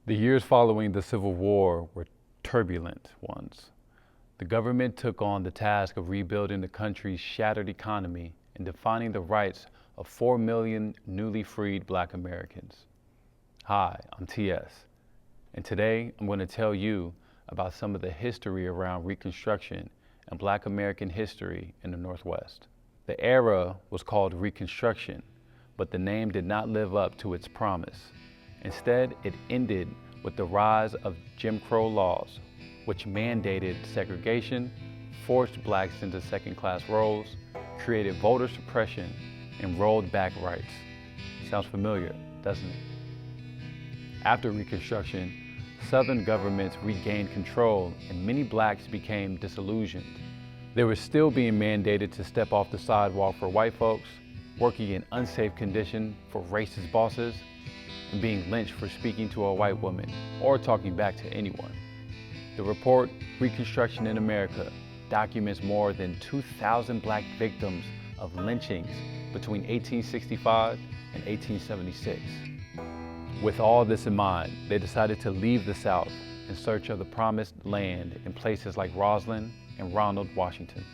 The years following the Civil War were turbulent ones. The government took on the task of rebuilding the country's shattered economy and defining the rights of 4 million newly freed Black Americans. Hi, I'm TS, and today I'm going to tell you about some of the history around Reconstruction and Black American history in the Northwest. The era was called Reconstruction, but the name did not live up to its promise. Instead, it ended with the rise of Jim Crow laws, which mandated segregation, forced blacks into second-class roles, created voter suppression, and rolled back rights. Sounds familiar, doesn't it? After Reconstruction, Southern governments regained control and many blacks became disillusioned. They were still being mandated to step off the sidewalk for white folks, working in unsafe conditions for racist bosses, and being lynched for speaking to a white woman or talking back to anyone. The report, Reconstruction in America, documents more than 2,000 black victims of lynchings between 1865 and 1876. With all this in mind, they decided to leave the South in search of the promised land in places like Roslyn and Ronald, Washington.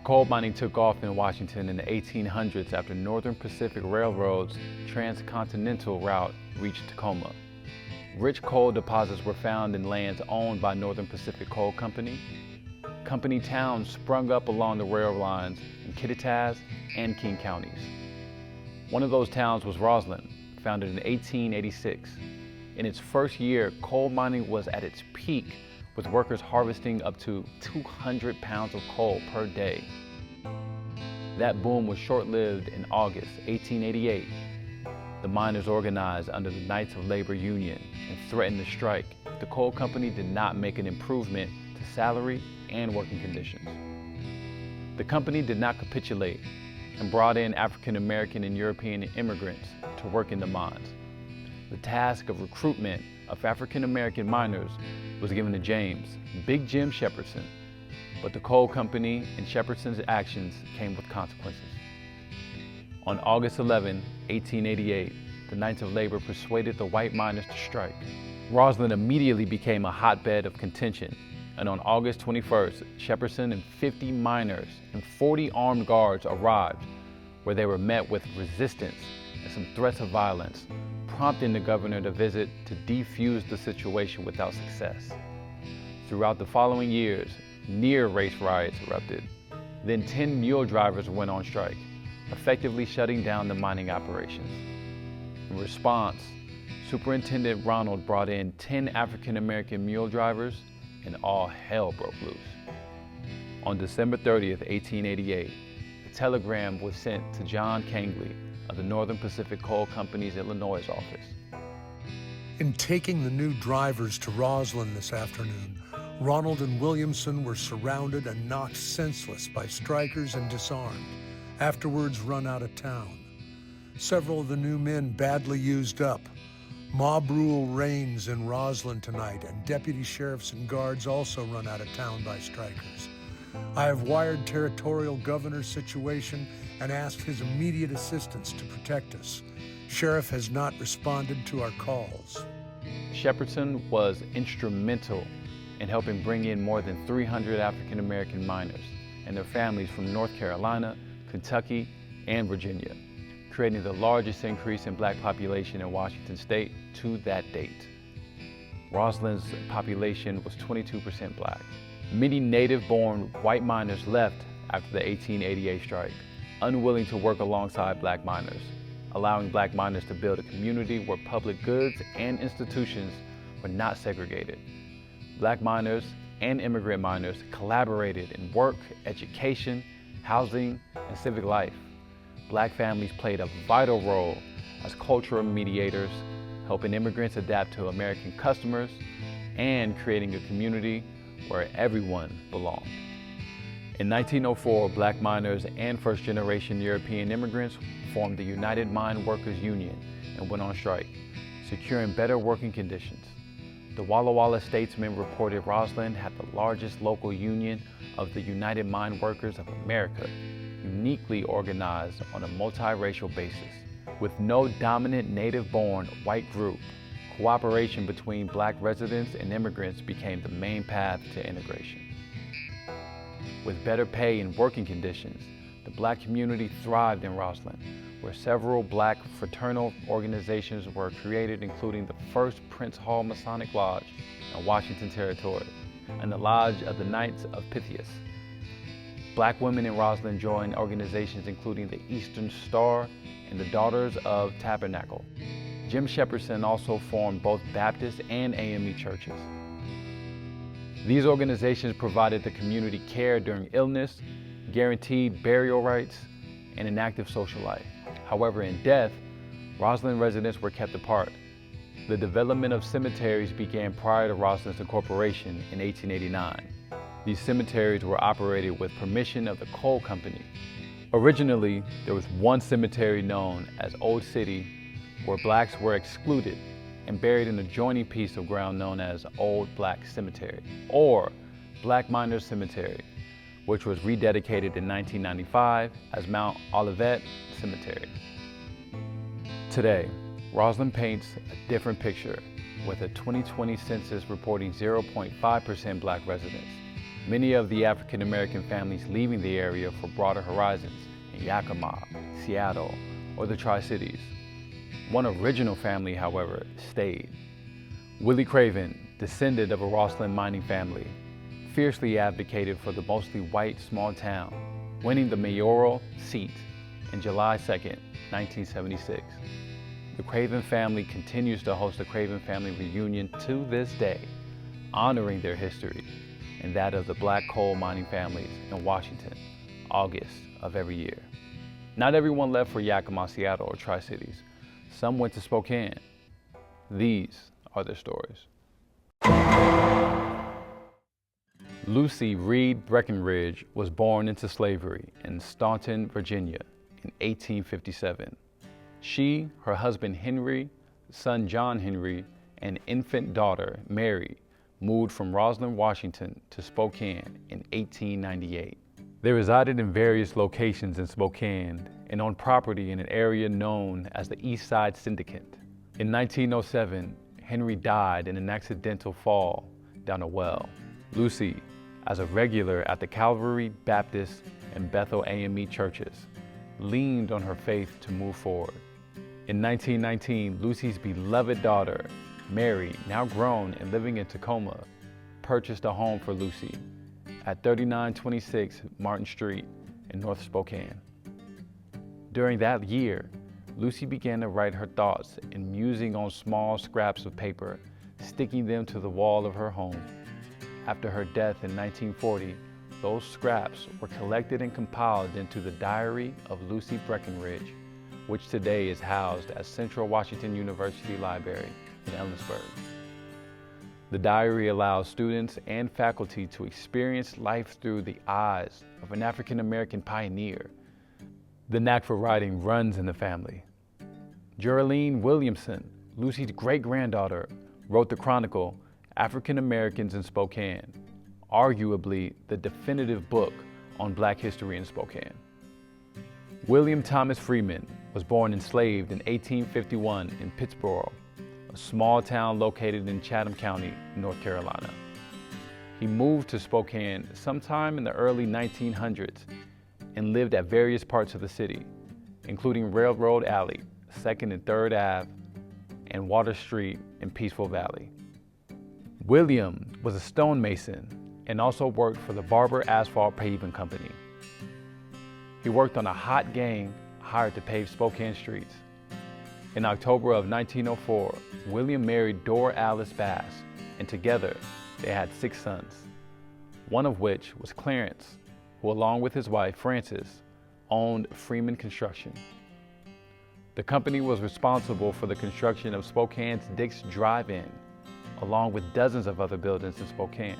Coal mining took off in Washington in the 1800s after Northern Pacific Railroad's transcontinental route reached Tacoma. Rich coal deposits were found in lands owned by Northern Pacific Coal Company. Company towns sprung up along the rail lines in Kittitas and King counties. One of those towns was Roslyn, founded in 1886. In its first year, coal mining was at its peak, with workers harvesting up to 200 pounds of coal per day. That boom was short-lived. In August 1888, the miners organized under the Knights of Labor Union and threatened to strike if the coal company did not make an improvement to salary and working conditions. The company did not capitulate and brought in African American and European immigrants to work in the mines. The task of recruitment of African American miners was given to James, Big Jim Shepherdson, but the coal company and Shepherdson's actions came with consequences. On August 11, 1888, the Knights of Labor persuaded the white miners to strike. Roslyn immediately became a hotbed of contention, and on August 21st, Shepherdson and 50 miners and 40 armed guards arrived, where they were met with resistance and some threats of violence, prompting the governor to visit to defuse the situation without success. Throughout the following years, near-race riots erupted. Then 10 mule drivers went on strike, effectively shutting down the mining operations. In response, Superintendent Ronald brought in 10 African-American mule drivers, and all hell broke loose. On December 30th, 1888, a telegram was sent to John Kangley of the Northern Pacific Coal Company's Illinois office. In taking the new drivers to Roslyn this afternoon, Ronald and Williamson were surrounded and knocked senseless by strikers and disarmed, afterwards run out of town. Several of the new men badly used up. Mob rule reigns in Roslyn tonight, and deputy sheriffs and guards also run out of town by strikers. I have wired Territorial Governor's situation and asked his immediate assistance to protect us. Sheriff has not responded to our calls. Shepherdson was instrumental in helping bring in more than 300 African American miners and their families from North Carolina, Kentucky, and Virginia, creating the largest increase in black population in Washington state to that date. Roslyn's population was 22% black. Many native-born white miners left after the 1888 strike, unwilling to work alongside black miners, allowing black miners to build a community where public goods and institutions were not segregated. Black miners and immigrant miners collaborated in work, education, housing, and civic life. Black families played a vital role as cultural mediators, helping immigrants adapt to American customers and creating a community where everyone belonged. In 1904, black miners and first-generation European immigrants formed the United Mine Workers Union and went on strike, securing better working conditions. The Walla Walla Statesman reported Roslyn had the largest local union of the United Mine Workers of America, uniquely organized on a multiracial basis. With no dominant native-born white group, cooperation between black residents and immigrants became the main path to integration. With better pay and working conditions, the black community thrived in Roslyn, where several black fraternal organizations were created, including the first Prince Hall Masonic Lodge in Washington Territory and the Lodge of the Knights of Pythias. Black women in Roslyn joined organizations including the Eastern Star and the Daughters of Tabernacle. Jim Shepherdson also formed both Baptist and AME churches. These organizations provided the community care during illness, guaranteed burial rights, and an active social life. However, in death, Roslyn residents were kept apart. The development of cemeteries began prior to Roslyn's incorporation in 1889. These cemeteries were operated with permission of the coal company. Originally, there was one cemetery known as Old City, where blacks were excluded and buried in an adjoining piece of ground known as Old Black Cemetery, or Black Miners Cemetery, which was rededicated in 1995 as Mount Olivet Cemetery. Today, Roslyn paints a different picture, with a 2020 census reporting 0.5% black residents. Many of the African American families leaving the area for broader horizons in Yakima, Seattle, or the Tri-Cities. One original family, however, stayed. Willie Craven, descendant of a Roslyn mining family, fiercely advocated for the mostly white small town, winning the mayoral seat in July 2nd, 1976. The Craven family continues to host the Craven Family Reunion to this day, honoring their history and that of the black coal mining families in Washington, August of every year. Not everyone left for Yakima, Seattle, or Tri-Cities. Some went to Spokane. These are their stories. Lucy Reed Breckinridge was born into slavery in Staunton, Virginia in 1857. She, her husband Henry, son John Henry, and infant daughter Mary moved from Roslyn, Washington to Spokane in 1898. They resided in various locations in Spokane and on property in an area known as the East Side Syndicate. In 1907, Henry died in an accidental fall down a well. Lucy, as a regular at the Calvary Baptist and Bethel AME churches, leaned on her faith to move forward. In 1919, Lucy's beloved daughter, Mary, now grown and living in Tacoma, purchased a home for Lucy at 3926 Martin Street in North Spokane. During that year, Lucy began to write her thoughts and musing on small scraps of paper, sticking them to the wall of her home. After her death in 1940, those scraps were collected and compiled into the Diary of Lucy Breckinridge, which today is housed at Central Washington University Library in Ellensburg. The diary allows students and faculty to experience life through the eyes of an African American pioneer. The knack for writing runs in the family. Geraldine Williamson, Lucy's great-granddaughter, wrote the chronicle African Americans in Spokane, arguably the definitive book on black history in Spokane. William Thomas Freeman was born enslaved in 1851 in Pittsboro, a small town located in Chatham County, North Carolina. He moved to Spokane sometime in the early 1900s and lived at various parts of the city, including Railroad Alley, 2nd and 3rd Ave, and Water Street in Peaceful Valley. William was a stonemason and also worked for the Barber Asphalt Paving Company. He worked on a hot gang hired to pave Spokane streets. In October of 1904, William married Dora Alice Bass, and together they had 6 sons, one of which was Clarence, who along with his wife Frances owned Freeman Construction. The company was responsible for the construction of Spokane's Dick's Drive-In, along with dozens of other buildings in Spokane.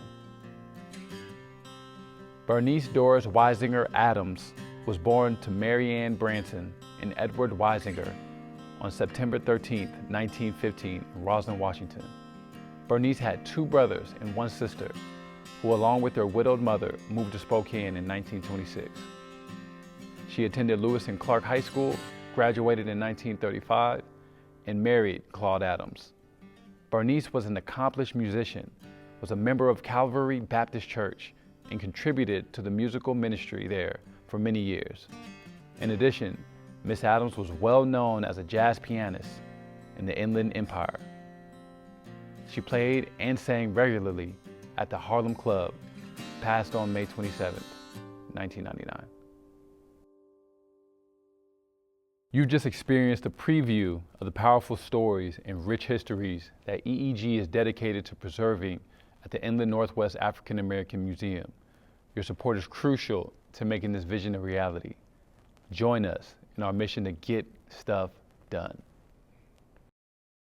Bernice Doris Weisinger Adams was born to Mary Ann Branson and Edward Weisinger on September 13, 1915, in Roslyn, Washington. Bernice had 2 brothers and 1 sister, who along with her widowed mother moved to Spokane in 1926. She attended Lewis and Clark High School, graduated in 1935, and married Claude Adams. Bernice was an accomplished musician, was a member of Calvary Baptist Church, and contributed to the musical ministry there for many years. In addition, Miss Adams was well known as a jazz pianist in the Inland Empire. She played and sang regularly at the Harlem Club, passed on May 27, 1999. You just experienced a preview of the powerful stories and rich histories that EEG is dedicated to preserving at the Inland Northwest African American Museum. Your support is crucial to making this vision a reality. Join us in our mission to get stuff done.